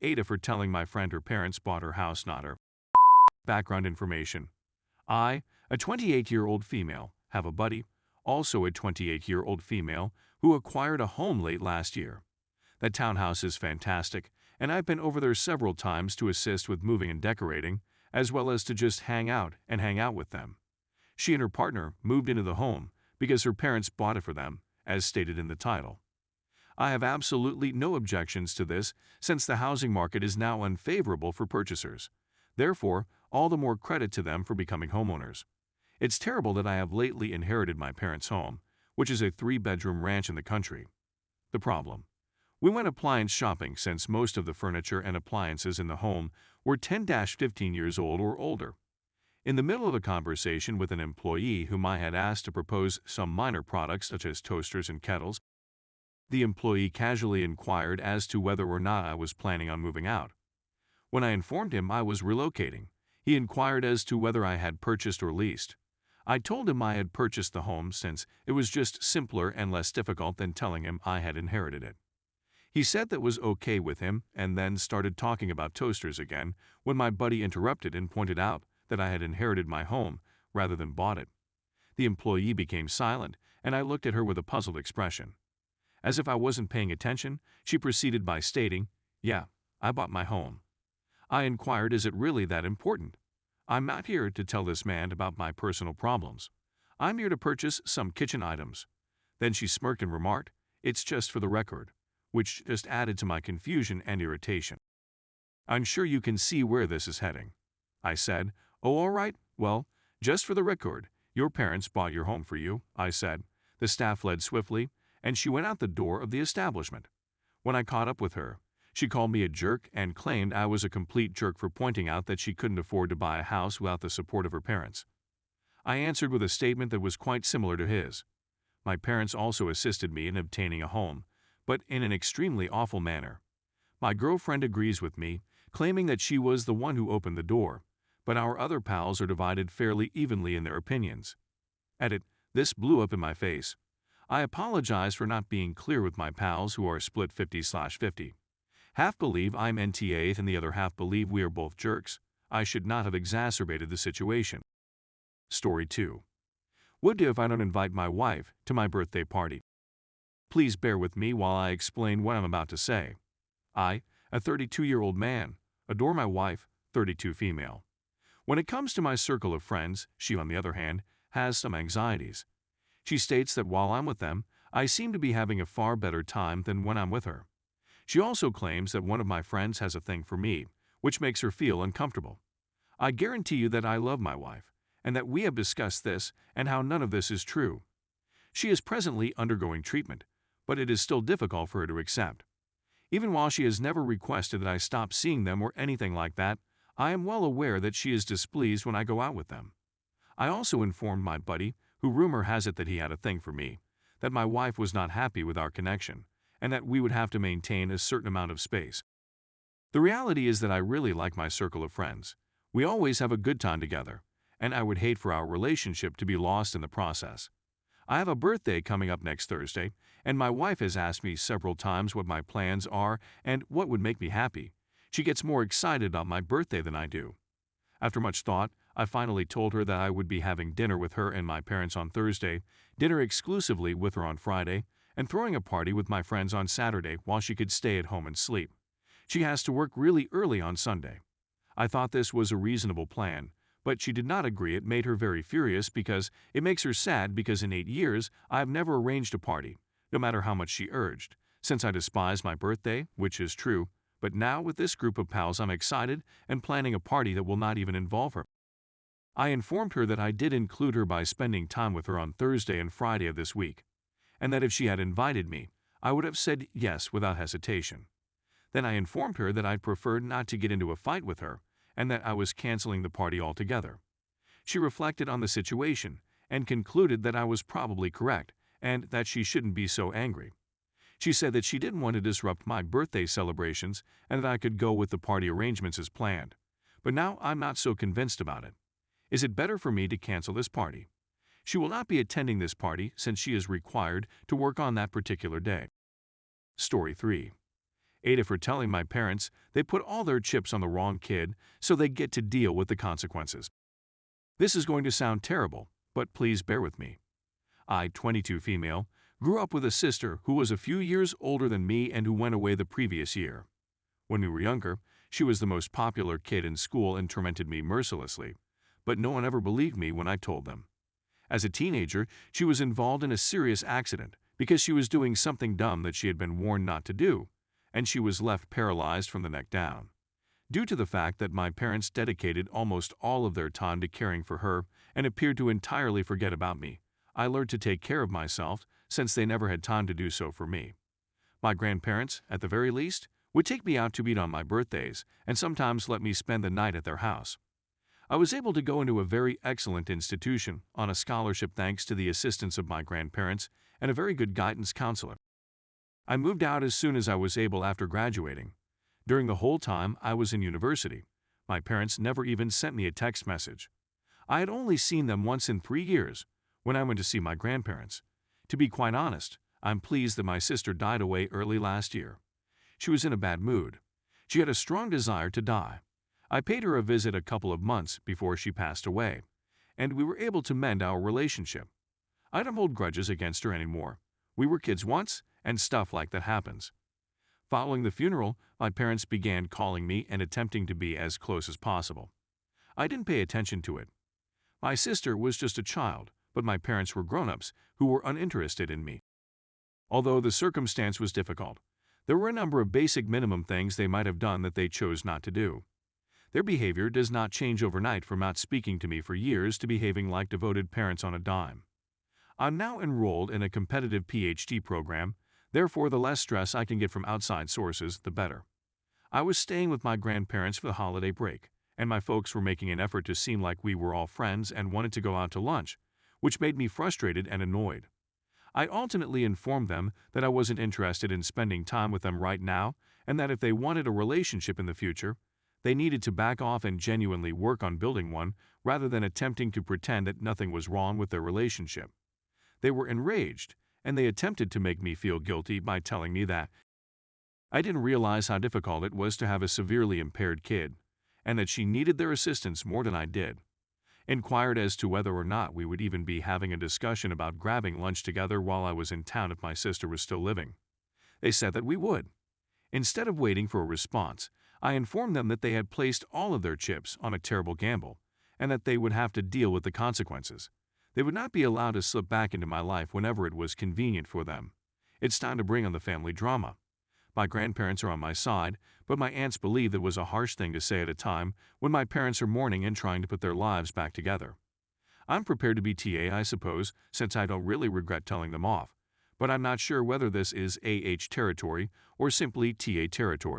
AITA for telling my friend her parents bought her house, not her. Background information. I, a 28-year-old female, have a buddy, also a 28-year-old female, who acquired a home late last year. That townhouse is fantastic, and I've been over there several times to assist with moving and decorating, as well as to just hang out with them. She and her partner moved into the home because her parents bought it for them, as stated in the title. I have absolutely no objections to this since the housing market is now unfavorable for purchasers. Therefore, all the more credit to them for becoming homeowners. It's terrible that I have lately inherited my parents' home, which is a 3-bedroom ranch in the country. The problem: we went appliance shopping since most of the furniture and appliances in the home were 10-15 years old or older. In the middle of a conversation with an employee whom I had asked to propose some minor products such as toasters and kettles, the employee casually inquired as to whether or not I was planning on moving out. When I informed him I was relocating, he inquired as to whether I had purchased or leased. I told him I had purchased the home since it was just simpler and less difficult than telling him I had inherited it. He said that was okay with him and then started talking about toasters again when my buddy interrupted and pointed out that I had inherited my home rather than bought it. The employee became silent and I looked at her with a puzzled expression. As if I wasn't paying attention, she proceeded by stating, "Yeah, I bought my home." I inquired, "Is it really that important?" "I'm not here to tell this man about my personal problems. I'm here to purchase some kitchen items." Then she smirked and remarked, "It's just for the record," which just added to my confusion and irritation. "I'm sure you can see where this is heading." I said, "Oh, all right, well, just for the record, your parents bought your home for you," I said. The staff led swiftly, and she went out the door of the establishment. When I caught up with her, she called me a jerk and claimed I was a complete jerk for pointing out that she couldn't afford to buy a house without the support of her parents. I answered with a statement that was quite similar to his. My parents also assisted me in obtaining a home, but in an extremely awful manner. My girlfriend agrees with me, claiming that she was the one who opened the door, but our other pals are divided fairly evenly in their opinions. Edit: this blew up in my face. I apologize for not being clear with my pals who are split 50/50. Half believe I'm NTA and the other half believe we are both jerks. I should not have exacerbated the situation. Story 2. What do if I don't invite my wife to my birthday party? Please bear with me while I explain what I'm about to say. I, a 32-year-old man, adore my wife, 32 female. When it comes to my circle of friends, she, on the other hand, has some anxieties. She states that while I'm with them, I seem to be having a far better time than when I'm with her. She also claims that one of my friends has a thing for me, which makes her feel uncomfortable. I guarantee you that I love my wife, and that we have discussed this and how none of this is true. She is presently undergoing treatment, but it is still difficult for her to accept. Even while she has never requested that I stop seeing them or anything like that, I am well aware that she is displeased when I go out with them. I also informed my buddy, who rumor has it that he had a thing for me, that my wife was not happy with our connection, and that we would have to maintain a certain amount of space. The reality is that I really like my circle of friends. We always have a good time together, and I would hate for our relationship to be lost in the process. I have a birthday coming up next Thursday, and my wife has asked me several times what my plans are and what would make me happy. She gets more excited about my birthday than I do. After much thought, I finally told her that I would be having dinner with her and my parents on Thursday, dinner exclusively with her on Friday, and throwing a party with my friends on Saturday while she could stay at home and sleep. She has to work really early on Sunday. I thought this was a reasonable plan, but she did not agree. It made her very furious because it makes her sad because in 8 years I have never arranged a party, no matter how much she urged, since I despise my birthday, which is true, but now with this group of pals I'm excited and planning a party that will not even involve her. I informed her that I did include her by spending time with her on Thursday and Friday of this week, and that if she had invited me, I would have said yes without hesitation. Then I informed her that I'd prefer not to get into a fight with her and that I was canceling the party altogether. She reflected on the situation and concluded that I was probably correct and that she shouldn't be so angry. She said that she didn't want to disrupt my birthday celebrations and that I could go with the party arrangements as planned. But now I'm not so convinced about it. Is it better for me to cancel this party? She will not be attending this party since she is required to work on that particular day. Story 3. AITA for telling my parents they put all their chips on the wrong kid so they get to deal with the consequences. This is going to sound terrible, but please bear with me. I, 22 female, grew up with a sister who was a few years older than me and who went away the previous year. When we were younger, she was the most popular kid in school and tormented me mercilessly, but no one ever believed me when I told them. As a teenager, she was involved in a serious accident because she was doing something dumb that she had been warned not to do, and she was left paralyzed from the neck down. Due to the fact that my parents dedicated almost all of their time to caring for her and appeared to entirely forget about me, I learned to take care of myself since they never had time to do so for me. My grandparents, at the very least, would take me out to eat on my birthdays and sometimes let me spend the night at their house. I was able to go into a very excellent institution on a scholarship thanks to the assistance of my grandparents and a very good guidance counselor. I moved out as soon as I was able after graduating. During the whole time I was in university, my parents never even sent me a text message. I had only seen them once in 3 years, when I went to see my grandparents. To be quite honest, I'm pleased that my sister died away early last year. She was in a bad mood. She had a strong desire to die. I paid her a visit a couple of months before she passed away, and we were able to mend our relationship. I don't hold grudges against her anymore. We were kids once, and stuff like that happens. Following the funeral, my parents began calling me and attempting to be as close as possible. I didn't pay attention to it. My sister was just a child, but my parents were grown-ups who were uninterested in me. Although the circumstance was difficult, there were a number of basic minimum things they might have done that they chose not to do. Their behavior does not change overnight from not speaking to me for years to behaving like devoted parents on a dime. I'm now enrolled in a competitive PhD program, therefore the less stress I can get from outside sources, the better. I was staying with my grandparents for the holiday break, and my folks were making an effort to seem like we were all friends and wanted to go out to lunch, which made me frustrated and annoyed. I ultimately informed them that I wasn't interested in spending time with them right now and that if they wanted a relationship in the future, they needed to back off and genuinely work on building one rather than attempting to pretend that nothing was wrong with their relationship. They were enraged, and they attempted to make me feel guilty by telling me that I didn't realize how difficult it was to have a severely impaired kid, and that she needed their assistance more than I did. Inquired as to whether or not we would even be having a discussion about grabbing lunch together while I was in town if my sister was still living. They said that we would. Instead of waiting for a response, I informed them that they had placed all of their chips on a terrible gamble, and that they would have to deal with the consequences. They would not be allowed to slip back into my life whenever it was convenient for them. It's time to bring on the family drama. My grandparents are on my side, but my aunts believe it was a harsh thing to say at a time when my parents are mourning and trying to put their lives back together. I'm prepared to be TA, I suppose, since I don't really regret telling them off, but I'm not sure whether this is AH territory or simply TA territory.